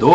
2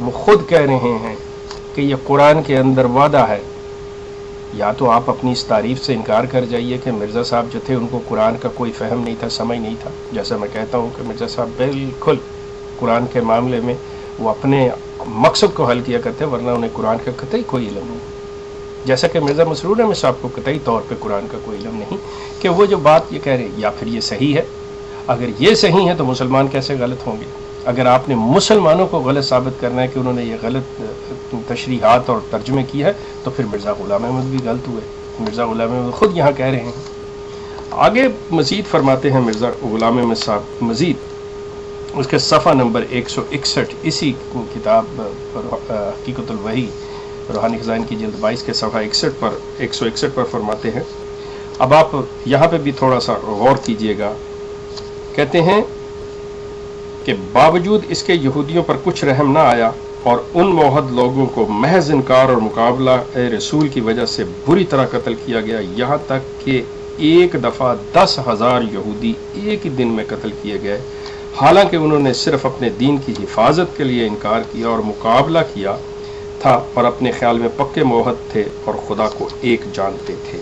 وہ خود کہہ رہے ہیں کہ یہ قرآن کے اندر وعدہ ہے. یا تو آپ اپنی اس تعریف سے انکار کر جائیے کہ مرزا صاحب جو تھے ان کو قرآن کا کوئی فہم نہیں تھا، سمجھ نہیں تھا. جیسا میں کہتا ہوں کہ مرزا صاحب بالکل قرآن کے معاملے میں وہ اپنے مقصد کو حل کیا کرتے، ورنہ انہیں قرآن کا قطعی کوئی علم نہیں. جیسا کہ مرزا مسرور احمد صاحب کو قطعی طور پہ قرآن کا کوئی علم نہیں کہ وہ جو بات یہ کہہ رہے ہیں. یا پھر یہ صحیح ہے؟ اگر یہ صحیح ہے تو مسلمان کیسے غلط ہوں گے؟ اگر آپ نے مسلمانوں کو غلط ثابت کرنا ہے کہ انہوں نے یہ غلط تشریحات اور ترجمے کی ہے، تو پھر مرزا غلام احمد بھی غلط ہوئے. مرزا غلام احمد خود یہاں کہہ رہے ہیں. آگے مزید فرماتے ہیں مرزا غلام احمد صاحب مزید اس کے صفحہ نمبر 161 اسی کتاب حقیقت الوحی روحانی خزائن کی جلد 22 کے صفحہ 161 پر فرماتے ہیں. اب آپ یہاں پہ بھی تھوڑا سا غور کیجئے گا. کہتے ہیں کہ باوجود اس کے یہودیوں پر کچھ رحم نہ آیا اور ان موحد لوگوں کو محض انکار اور مقابلہ رسول کی وجہ سے بری طرح قتل کیا گیا، یہاں تک کہ ایک دفعہ 10,000 یہودی ایک ہی دن میں قتل کیے گئے، حالانکہ انہوں نے صرف اپنے دین کی حفاظت کے لیے انکار کیا اور مقابلہ کیا تھا اور اپنے خیال میں پکے موحد تھے اور خدا کو ایک جانتے تھے.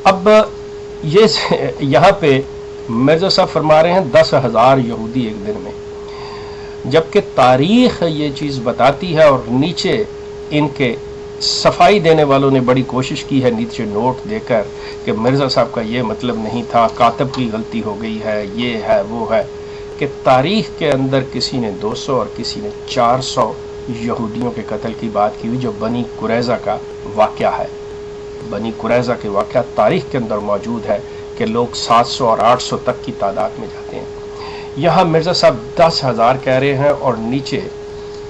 اب یہ یہاں پہ مرزا صاحب فرما رہے ہیں 10,000 یہودی ایک دن میں، جبکہ تاریخ یہ چیز بتاتی ہے اور نیچے ان کے صفائی دینے والوں نے بڑی کوشش کی ہے نیچے نوٹ دے کر کہ مرزا صاحب کا یہ مطلب نہیں تھا، کاتب کی غلطی ہو گئی ہے، یہ ہے وہ ہے، کہ تاریخ کے اندر کسی نے 200 اور کسی نے 400 یہودیوں کے قتل کی بات کی ہوئی، جو بنی قریظہ کا واقعہ ہے. بنی قریظہ کے واقعہ تاریخ کے اندر موجود ہے کہ لوگ 700 اور 800 تک کی تعداد میں جاتے ہیں. یہاں مرزا صاحب 10,000 کہہ رہے ہیں اور نیچے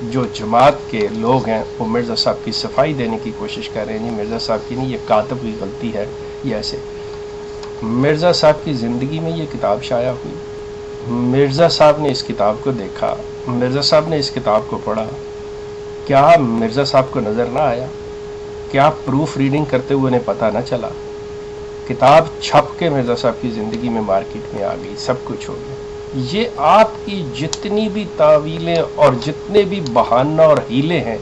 جو جماعت کے لوگ ہیں وہ مرزا صاحب کی صفائی دینے کی کوشش کر رہے ہیں. نہیں، مرزا صاحب کی نہیں، یہ کاتب کی غلطی ہے. یہ ایسے مرزا صاحب کی زندگی میں یہ کتاب شائع ہوئی، مرزا صاحب نے اس کتاب کو دیکھا، مرزا صاحب نے اس کتاب کو پڑھا. کیا مرزا صاحب کو نظر نہ آیا؟ کیا پروف ریڈنگ کرتے ہوئے انہیں پتہ نہ چلا؟ کتاب چھپ کے مرزا صاحب کی زندگی میں مارکیٹ میں آ گئی، سب کچھ ہو گیا. یہ آپ کی جتنی بھی تعویلیں اور جتنے بھی بہانہ اور ہیلے ہیں،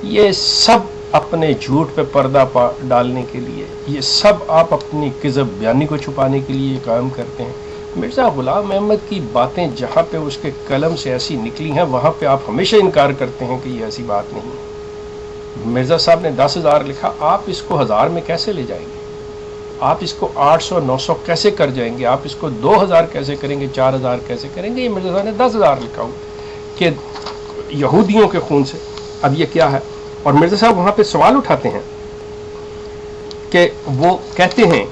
یہ سب اپنے جھوٹ پہ پردہ ڈالنے کے لیے، یہ سب آپ اپنی کذب بیانی کو چھپانے کے لیے کام کرتے ہیں. مرزا غلام احمد کی باتیں جہاں پہ اس کے قلم سے ایسی نکلی ہیں، وہاں پہ آپ ہمیشہ انکار کرتے ہیں کہ یہ ایسی بات نہیں ہے. مرزا صاحب نے 10,000 لکھا، آپ اس کو 1000 میں کیسے لے جائیں گے؟ آپ اس کو 800 900 کیسے کر جائیں گے؟ آپ اس کو 2000 کیسے کریں گے؟ 4000 کیسے کریں گے؟ یہ مرزا صاحب نے 10,000 لکھا ہوں کہ یہودیوں کے خون سے. اب یہ کیا ہے؟ اور مرزا صاحب وہاں پہ سوال اٹھاتے ہیں کہ وہ کہتے ہیں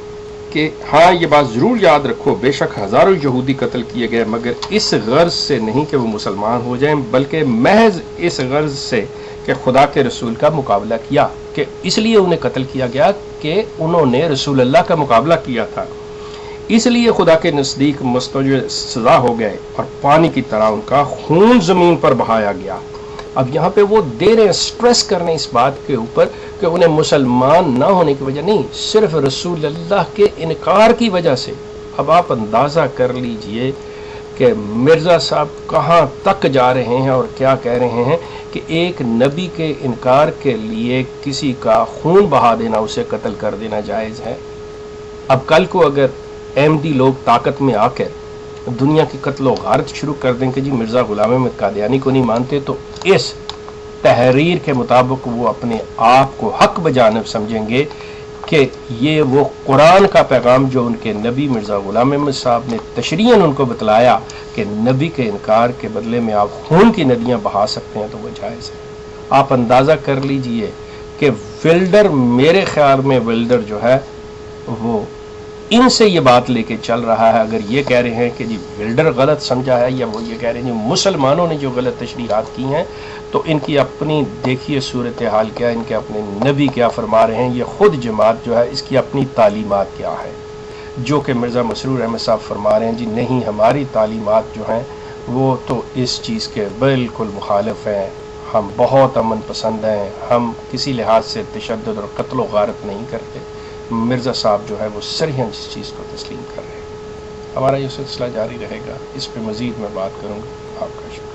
کہ ہاں یہ بات ضرور یاد رکھو، بے شک ہزاروں یہودی قتل کیے گئے، مگر اس غرض سے نہیں کہ وہ مسلمان ہو جائیں، بلکہ محض اس غرض سے کہ خدا کے رسول کا مقابلہ کیا، کہ اس لیے انہیں قتل کیا گیا کہ انہوں نے رسول اللہ کا مقابلہ کیا تھا، اس لیے خدا کے نزدیک مستوجب سزا ہو گئے اور پانی کی طرح ان کا خون زمین پر بہایا گیا. اب یہاں پہ وہ دے رہے ہیں، سٹریس کرنے اس بات کے اوپر کہ انہیں مسلمان نہ ہونے کی وجہ نہیں، صرف رسول اللہ کے انکار کی وجہ سے. اب آپ اندازہ کر لیجئے کہ مرزا صاحب کہاں تک جا رہے ہیں اور کیا کہہ رہے ہیں کہ ایک نبی کے انکار کے لیے کسی کا خون بہا دینا، اسے قتل کر دینا جائز ہے. اب کل کو اگر احمدی لوگ طاقت میں آ کر دنیا کی قتل و غارت شروع کر دیں کہ جی مرزا غلام احمد قادیانی کو نہیں مانتے، تو اس تحریر کے مطابق وہ اپنے آپ کو حق بجانب سمجھیں گے کہ یہ وہ قرآن کا پیغام جو ان کے نبی مرزا غلام احمد صاحب نے تشریحاً ان کو بتلایا کہ نبی کے انکار کے بدلے میں آپ خون کی ندیاں بہا سکتے ہیں، تو وہ جائز ہے. آپ اندازہ کر لیجئے کہ ولڈر، میرے خیال میں ولڈر جو ہے وہ ان سے یہ بات لے کے چل رہا ہے. اگر یہ کہہ رہے ہیں کہ جی ولڈر غلط سمجھا ہے، یا وہ یہ کہہ رہے ہیں جی مسلمانوں نے جو غلط تشریحات کی ہیں، تو ان کی اپنی دیکھیے صورتحال کیا، ان کے اپنے نبی کیا فرما رہے ہیں، یہ خود جماعت جو ہے اس کی اپنی تعلیمات کیا ہے، جو کہ مرزا مسرور احمد صاحب فرما رہے ہیں جی نہیں، ہماری تعلیمات جو ہیں وہ تو اس چیز کے بالکل مخالف ہیں، ہم بہت امن پسند ہیں، ہم کسی لحاظ سے تشدد اور قتل و غارت نہیں کرتے. مرزا صاحب جو ہے وہ صریحاً اس چیز کو تسلیم کر رہے ہیں. ہمارا یہ سلسلہ جاری رہے گا، اس پہ مزید میں بات کروں گا. آپ کا شکریہ.